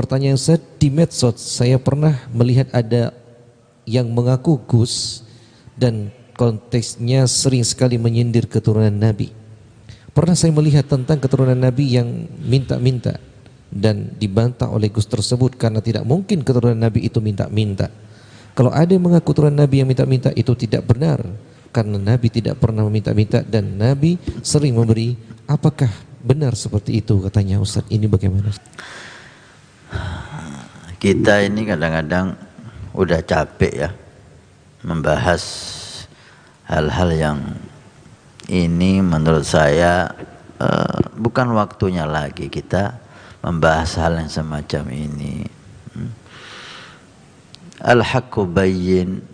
pertanyaan Ustaz, di medsos saya pernah melihat ada yang mengaku Gus dan konteksnya sering sekali menyindir keturunan Nabi. Pernah saya melihat tentang keturunan Nabi yang minta-minta dan dibantah oleh Gus tersebut karena tidak mungkin keturunan Nabi itu minta-minta. Kalau ada yang mengaku keturunan Nabi yang minta-minta, itu tidak benar karena Nabi tidak pernah meminta-minta dan Nabi sering memberi. Apakah benar seperti itu katanya Ustaz? Ini bagaimana? Kita ini kadang-kadang udah capek ya membahas hal-hal yang ini menurut saya bukan waktunya lagi kita membahas hal yang semacam ini. Al-haqqu bayyin,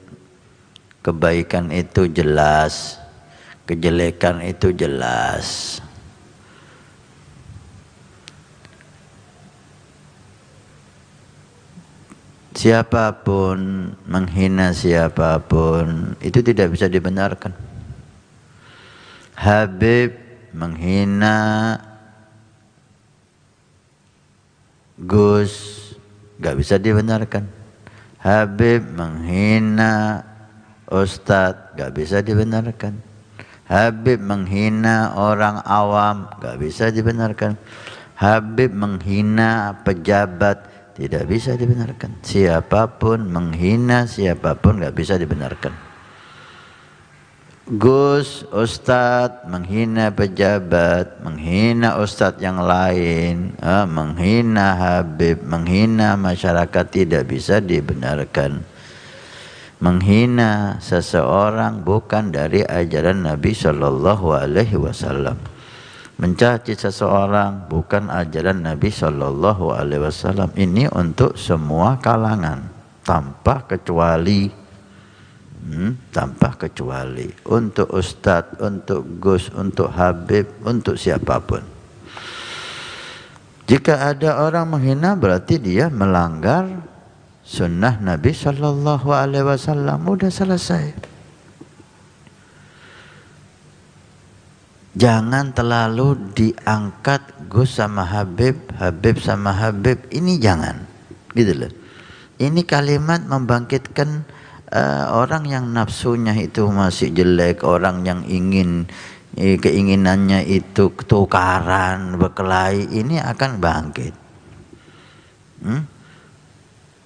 kebaikan itu jelas, kejelekan itu jelas. Siapapun menghina siapapun itu tidak bisa dibenarkan. Habib menghina Gus gak bisa dibenarkan. Habib menghina Ustadz gak bisa dibenarkan. Habib menghina orang awam gak bisa dibenarkan. Habib menghina pejabat tidak bisa dibenarkan. Siapapun menghina siapapun gak bisa dibenarkan. Gus, Ustadz menghina pejabat, menghina Ustadz yang lain, menghina Habib, menghina masyarakat tidak bisa dibenarkan. Menghina seseorang bukan dari ajaran Nabi Shallallahu Alaihi Wasallam. Mencaci seseorang bukan ajaran Nabi Shallallahu Alaihi Wasallam. Ini untuk semua kalangan tanpa kecuali, tanpa kecuali. Untuk Ustadz, untuk Gus, untuk Habib, untuk siapapun. Jika ada orang menghina berarti dia melanggar sunnah Nabi Shallallahu Alaihi Wasallam. Udah selesai. Jangan terlalu diangkat Gus sama Habib, Habib sama Habib, ini jangan, gitu loh. Ini kalimat membangkitkan orang yang nafsunya itu masih jelek, orang yang ingin keinginannya itu tukaran, berkelahi, ini akan bangkit.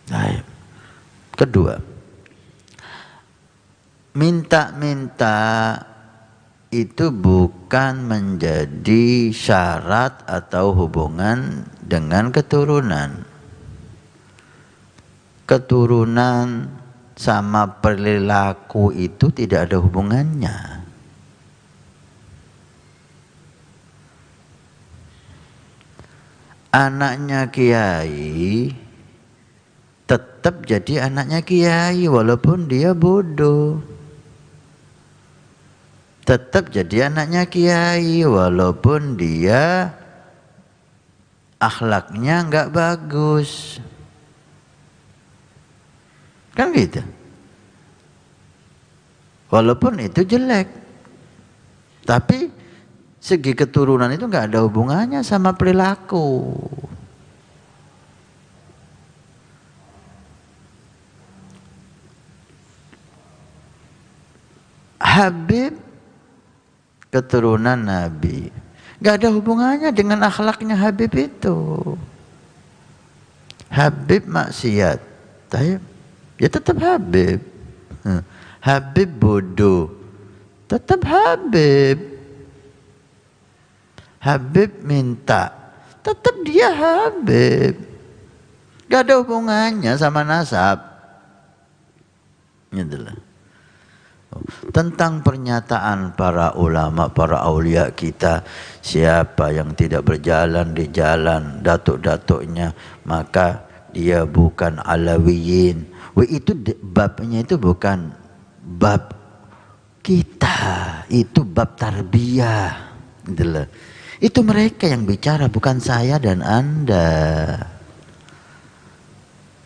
Baik. Kedua, minta-minta itu bukan menjadi syarat atau hubungan dengan keturunan. Keturunan sama perilaku itu tidak ada hubungannya. Anaknya kiai tetap jadi anaknya kiai walaupun dia bodoh. Tetap jadi anaknya kiai walaupun dia akhlaknya enggak bagus. Kan gitu. Walaupun itu jelek. Tapi segi keturunan itu enggak ada hubungannya sama perilaku. Habib keturunan Nabi, gak ada hubungannya dengan akhlaknya Habib itu. Habib maksiat, ya tetap Habib. Habib bodoh, tetap Habib. Habib minta, tetap dia Habib. Gak ada hubungannya sama nasab. Itulah. Tentang pernyataan para ulama, para aulia kita, siapa yang tidak berjalan di jalan datuk-datuknya maka dia bukan alawiyin. Itu babnya itu bukan bab kita, itu bab tarbiyah. Itu mereka yang bicara, bukan saya dan Anda.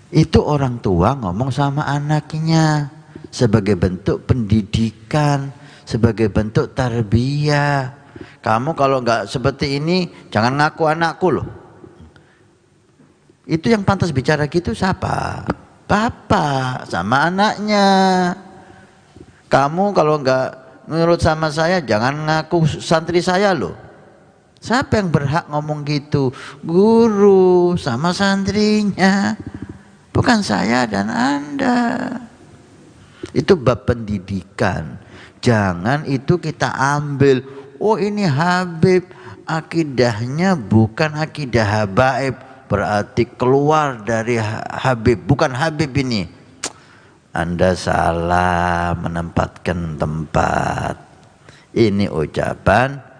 Itu orang tua ngomong sama anaknya sebagai bentuk pendidikan, sebagai bentuk tarbiyah. Kamu kalau enggak seperti ini, jangan ngaku anakku loh. Itu yang pantas bicara gitu siapa? Bapak sama anaknya. Kamu kalau nggak menurut sama saya jangan ngaku santri saya loh. Siapa yang berhak ngomong gitu? Guru sama santrinya, bukan saya dan Anda. Itu bab pendidikan. Jangan itu kita ambil, oh ini Habib, akidahnya bukan akidah habaib, berarti keluar dari Habib, bukan Habib ini. Anda salah menempatkan tempat. Ini ucapan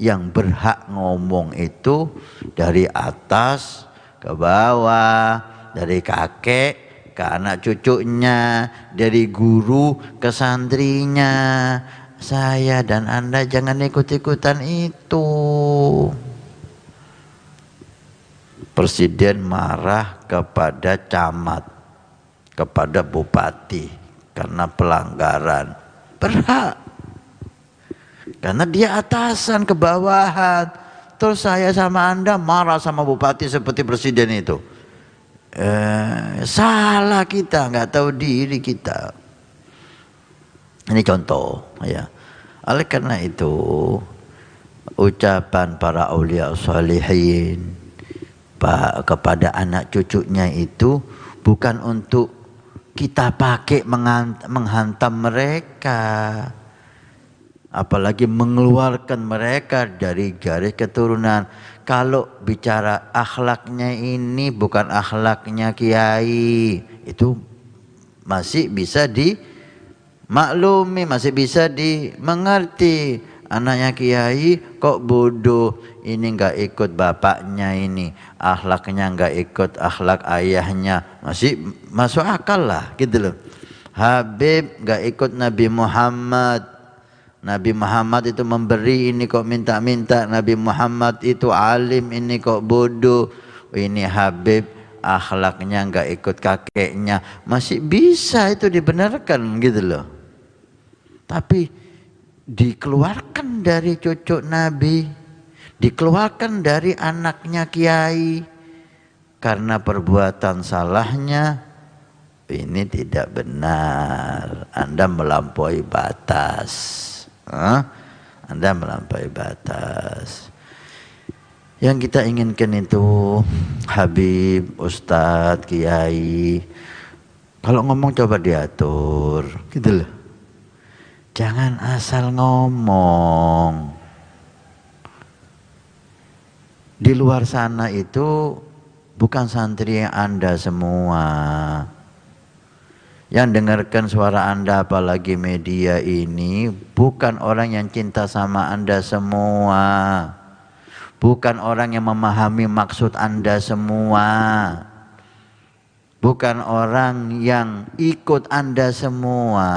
yang berhak ngomong itu dari atas ke bawah, dari kakek ke anak cucunya, dari guru ke santrinya. Saya dan Anda jangan ikut-ikutan itu. Presiden marah kepada camat, kepada bupati karena pelanggaran. Berhak. Karena dia atasan ke bawahan. Terus saya sama Anda marah sama bupati seperti presiden itu. Salah kita, nggak tahu diri kita. Ini contoh ya. Oleh karena itu ucapan para aulia sholihin kepada anak cucunya itu bukan untuk kita pakai menghantam mereka, apalagi mengeluarkan mereka dari garis keturunan. Kalau bicara akhlaknya ini bukan akhlaknya kiai, itu masih bisa dimaklumi, masih bisa dimengerti. Anaknya kiai kok bodoh, ini nggak ikut bapaknya, ini akhlaknya nggak ikut akhlak ayahnya, masih masuk akal lah gitu loh. Habib nggak ikut Nabi Muhammad. Nabi Muhammad itu memberi, ini kok minta-minta. Nabi Muhammad itu alim, ini kok bodoh. Ini Habib akhlaknya nggak ikut kakeknya, masih bisa itu dibenarkan gitu loh. Tapi dikeluarkan dari cucu Nabi, dikeluarkan dari anaknya kiai karena perbuatan salahnya, ini tidak benar. Anda melampaui batas. Anda melampaui batas. Yang kita inginkan itu Habib, Ustadz, Kiai, kalau ngomong coba diatur gitu loh. Jangan asal ngomong. Di luar sana itu bukan santri yang Anda semua. Yang dengarkan suara Anda apalagi media ini bukan orang yang cinta sama Anda semua. Bukan orang yang memahami maksud Anda semua. Bukan orang yang ikut Anda semua.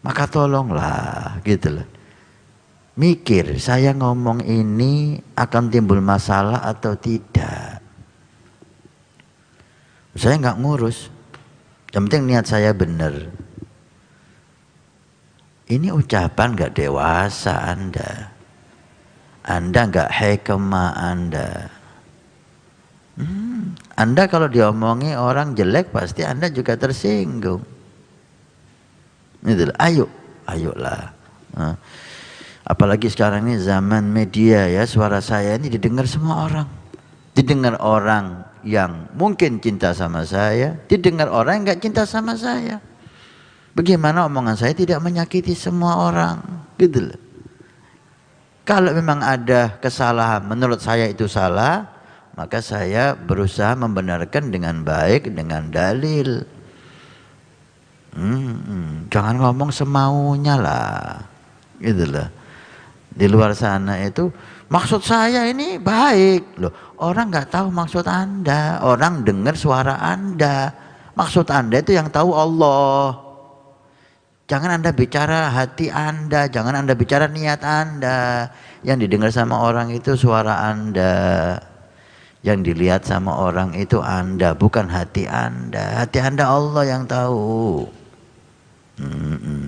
Maka tolonglah gitu loh. Mikir, saya ngomong ini akan timbul masalah atau tidak. Saya nggak ngurus, yang penting niat saya benar. Ini ucapan nggak dewasa Anda. Anda nggak hikmah Anda. Anda kalau diomongi orang jelek pasti Anda juga tersinggung. Gitu. Ayolah. Apalagi sekarang ini zaman media ya, suara saya ini didengar semua orang. Didengar orang yang mungkin cinta sama saya, didengar orang yang nggak cinta sama saya. Bagaimana omongan saya tidak menyakiti semua orang, gitu loh. Kalau memang ada kesalahan, menurut saya itu salah, maka saya berusaha membenarkan dengan baik, dengan dalil. Jangan ngomong semaunya lah, gitu loh. Di luar sana itu maksud saya ini baik loh. Orang nggak tahu maksud Anda, orang dengar suara Anda. Maksud Anda itu yang tahu Allah. Jangan Anda bicara hati Anda, jangan Anda bicara niat Anda. Yang didengar sama orang itu suara Anda. Yang dilihat sama orang itu Anda, bukan hati Anda. Hati Anda Allah yang tahu.